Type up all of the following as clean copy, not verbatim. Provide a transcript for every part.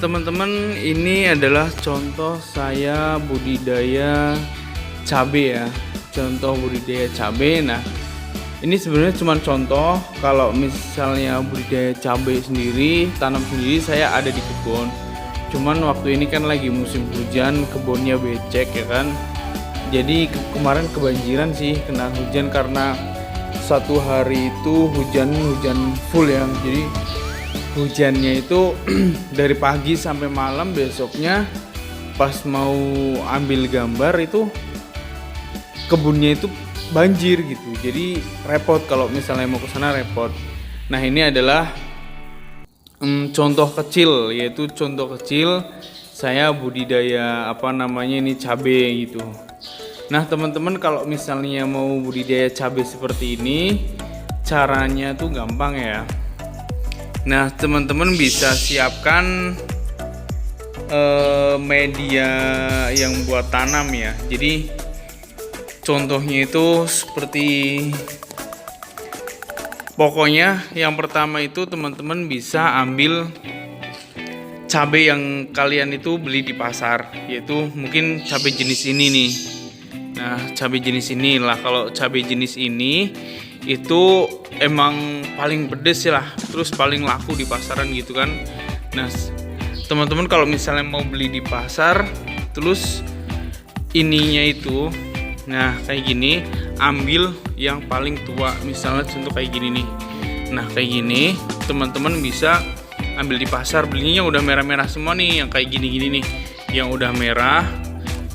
teman-teman, ini adalah contoh saya budidaya cabai ya. Contoh budidaya cabai. Nah, ini sebenarnya cuma contoh. Kalau misalnya budidaya cabai sendiri, tanam sendiri, saya ada di kebun. Cuman waktu ini kan lagi musim hujan, kebunnya becek ya kan. Jadi kemarin kebanjiran sih, kena hujan karena satu hari itu hujan full ya. Jadi hujannya itu dari pagi sampai malam. Besoknya pas mau ambil gambar itu kebunnya itu banjir gitu. Jadi repot kalau misalnya mau ke sana, repot. Nah, ini adalah contoh kecil, yaitu contoh kecil saya budidaya ini cabai gitu. Nah, teman-teman, kalau misalnya mau budidaya cabai seperti ini, caranya tuh gampang ya. Nah, teman-teman bisa siapkan media yang buat tanam ya. Jadi contohnya itu seperti, pokoknya yang pertama itu teman-teman bisa ambil cabai yang kalian itu beli di pasar, yaitu mungkin cabai jenis ini nih. Nah, cabai jenis inilah, kalau cabai jenis ini itu emang paling pedes lah, terus paling laku di pasaran gitu kan. Nah, teman-teman kalau misalnya mau beli di pasar, terus ininya itu, nah kayak gini, ambil yang paling tua, misalnya contoh kayak gini nih. Nah, kayak gini teman-teman bisa ambil di pasar, belinya udah merah-merah semua nih, yang kayak gini-gini nih, yang udah merah.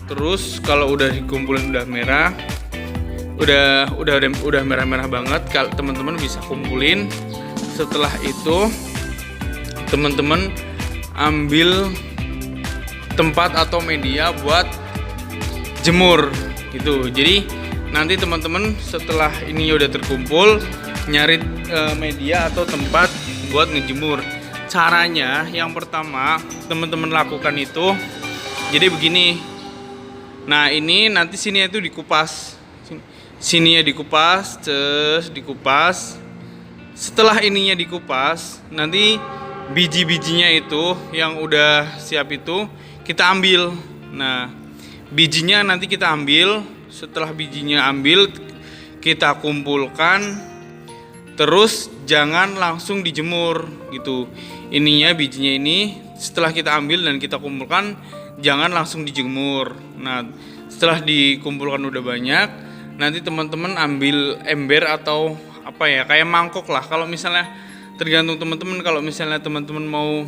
Terus kalau udah dikumpulin udah merah, udah merah-merah banget, kalau teman-teman bisa kumpulin. Setelah itu teman-teman ambil tempat atau media buat jemur gitu. Jadi nanti teman-teman setelah ini udah terkumpul, nyari media atau tempat buat ngejemur. Caranya yang pertama teman-teman lakukan itu jadi begini. Nah, ini nanti sini itu dikupas. Sini ya dikupas, dikupas. Setelah ininya dikupas, nanti biji-bijinya itu yang udah siap itu kita ambil. Nah, bijinya nanti kita ambil. Setelah bijinya ambil, kita kumpulkan. Terus jangan langsung dijemur gitu. Ininya, bijinya ini setelah kita ambil dan kita kumpulkan, jangan langsung dijemur. Nah, setelah dikumpulkan udah banyak, nanti teman-teman ambil ember atau apa ya, kayak mangkok lah. Kalau misalnya tergantung teman-teman, kalau misalnya teman-teman mau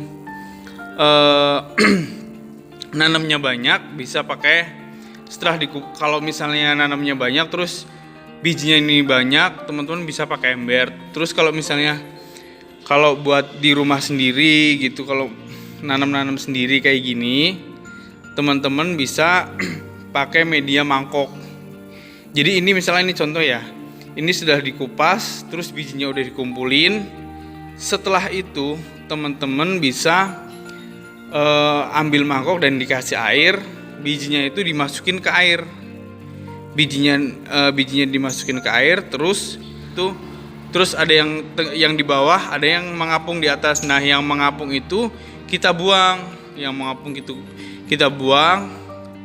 nanamnya banyak, bisa pakai kalau misalnya nanamnya banyak terus bijinya ini banyak, teman-teman bisa pakai ember. Terus kalau misalnya kalau buat di rumah sendiri gitu, kalau nanam sendiri kayak gini, teman-teman bisa pakai media mangkok. Jadi ini misalnya, ini contoh ya, ini sudah dikupas, terus bijinya udah dikumpulin. Setelah itu teman-teman bisa ambil mangkok dan dikasih air, bijinya itu dimasukin ke air. Bijinya dimasukin ke air, terus ada yang di bawah, ada yang mengapung di atas. Nah, yang mengapung itu kita buang, kita buang,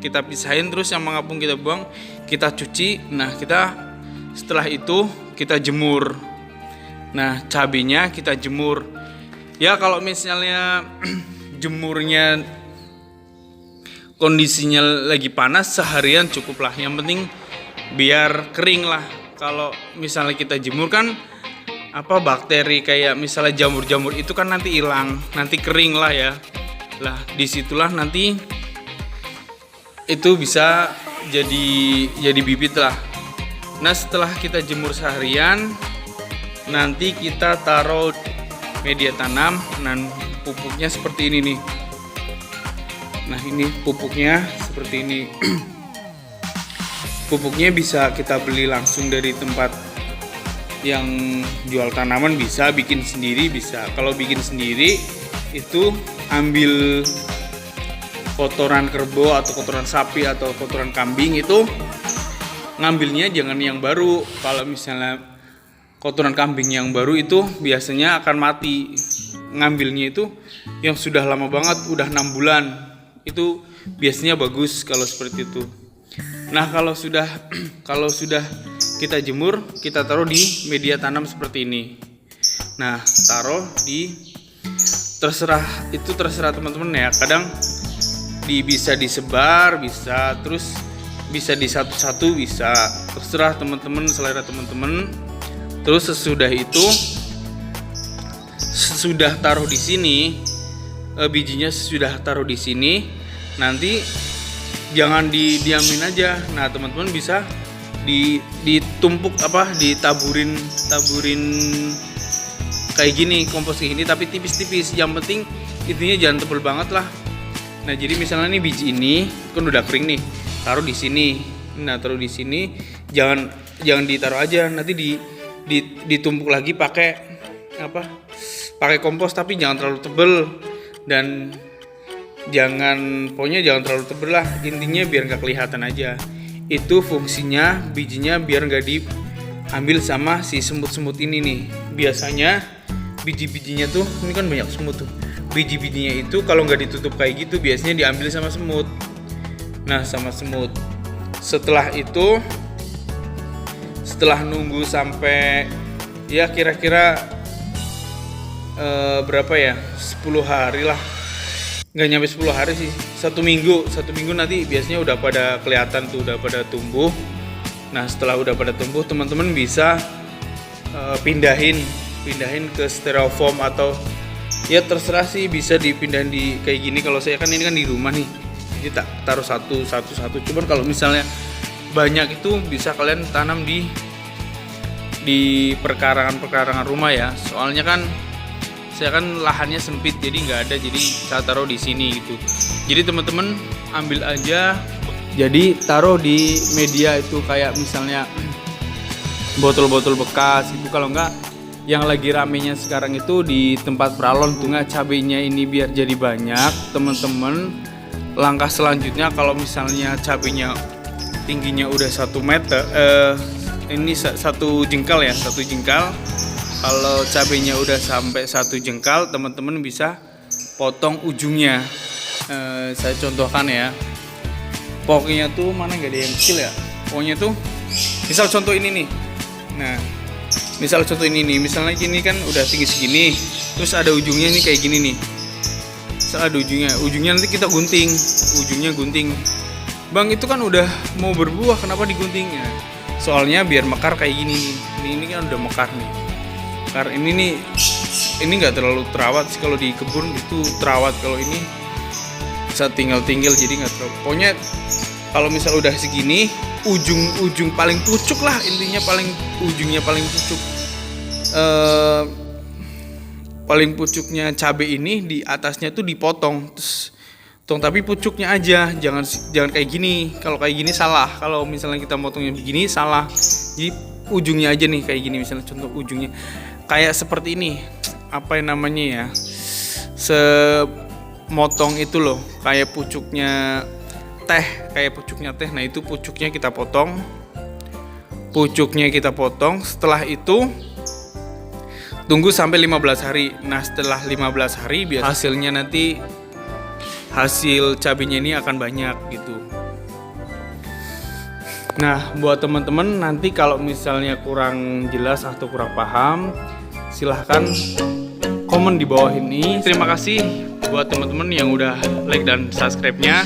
kita pisahin. Terus yang mengapung kita buang, kita cuci. Nah, setelah itu kita jemur. Nah, cabenya kita jemur. Ya, kalau misalnya jemurnya kondisinya lagi panas, seharian cukup lah. Yang penting biar kering lah. Kalau misalnya kita jemur kan bakteri kayak misalnya jamur-jamur itu kan nanti hilang, nanti kering lah ya. Lah, disitulah nanti itu bisa jadi bibit lah. Nah, setelah kita jemur seharian, nanti kita taruh media tanam. Dan pupuknya seperti ini nih. Nah, ini pupuknya seperti ini. Pupuknya bisa kita beli langsung dari tempat yang jual tanaman, bisa bikin sendiri bisa. Kalau bikin sendiri itu ambil kotoran kerbau atau kotoran sapi atau kotoran kambing, itu ngambilnya jangan yang baru. Kalau misalnya kotoran kambing yang baru itu biasanya akan mati. ngambilnya itu yang sudah lama banget, udah 6 bulan. Itu biasanya bagus kalau seperti itu. Nah, kalau sudah kita jemur, kita taruh di media tanam seperti ini. Nah, taruh di terserah teman-teman ya. Kadang bisa disebar, bisa terus bisa di satu-satu, bisa terserah teman-teman, selera teman-teman. Terus sesudah taruh di sini, bijinya sudah taruh di sini, nanti jangan didiamin aja. Nah, teman-teman bisa ditumpuk ditaburin kayak gini, kompos kayak gini tapi tipis-tipis. Yang penting intinya jangan tebel banget lah. Nah, jadi misalnya nih biji ini kan udah kering nih, taruh di sini. Nah, taruh di sini, jangan ditaruh aja, nanti ditumpuk lagi pakai kompos, tapi jangan terlalu tebel dan pokoknya jangan terlalu tebel lah. Intinya biar nggak kelihatan aja. Itu fungsinya bijinya biar nggak diambil sama si semut-semut ini nih. Biasanya biji-bijinya tuh, ini kan banyak semut tuh. Biji-bijinya itu kalau nggak ditutup kayak gitu biasanya diambil sama semut. Nah, sama semut. Setelah itu, setelah nunggu sampai ya kira-kira berapa ya, 10 hari lah, nggak nyampe 10 hari sih, satu minggu nanti biasanya udah pada kelihatan tuh, udah pada tumbuh. Nah, setelah udah pada tumbuh, teman-teman bisa pindahin ke styrofoam atau ya terserah sih, bisa dipindahin di kayak gini. Kalau saya kan ini kan di rumah nih, jadi tak taruh satu. Cuman kalau misalnya banyak itu bisa kalian tanam di perkarangan rumah ya. Soalnya kan saya kan lahannya sempit, jadi nggak ada, jadi saya taruh di sini gitu. Jadi teman-teman ambil aja, jadi taruh di media itu kayak misalnya botol-botol bekas itu. Kalau nggak, yang lagi ramenya sekarang itu di tempat peralon tuh nggak, cabenya ini biar jadi banyak. Teman-teman, langkah selanjutnya kalau misalnya cabenya tingginya udah 1 meter, ini 1 jengkal ya, 1 jengkal. Kalau cabenya udah sampai 1 jengkal, teman-teman bisa potong ujungnya. Saya contohkan ya. Pokoknya tuh mana nggak ada yang kecil ya. Pokoknya tuh, misal contoh ini nih. Nah, misal contoh ini nih. Misalnya gini kan udah tinggi segini, terus ada ujungnya nih kayak gini nih. Misal ada ujungnya nanti kita gunting. Ujungnya gunting. Bang, itu kan udah mau berbuah, kenapa diguntingnya? Soalnya biar mekar kayak gini nih. Ini kan udah mekar nih. Karena ini nggak terlalu terawat sih, kalau di kebun itu terawat. Kalau ini bisa tinggal jadi nggak terlalu. Pokoknya kalau misal udah segini, ujung paling pucuk lah, intinya ujungnya paling pucuk. Paling pucuknya cabai ini di atasnya tuh dipotong, tapi pucuknya aja, jangan kayak gini. Kalau kayak gini salah. Kalau misalnya kita motongnya begini salah. Jadi ujungnya aja nih kayak gini, misalnya contoh ujungnya kayak seperti ini, apa yang namanya ya, semotong itu loh, kayak pucuknya teh. Nah, itu pucuknya kita potong. Setelah itu tunggu sampai 15 hari. Nah, setelah 15 hari biasa hasilnya nanti, hasil cabenya ini akan banyak gitu. Nah, buat teman-teman nanti kalau misalnya kurang jelas atau kurang paham, silahkan komen di bawah ini. Terima kasih buat teman-teman yang udah like dan subscribe-nya.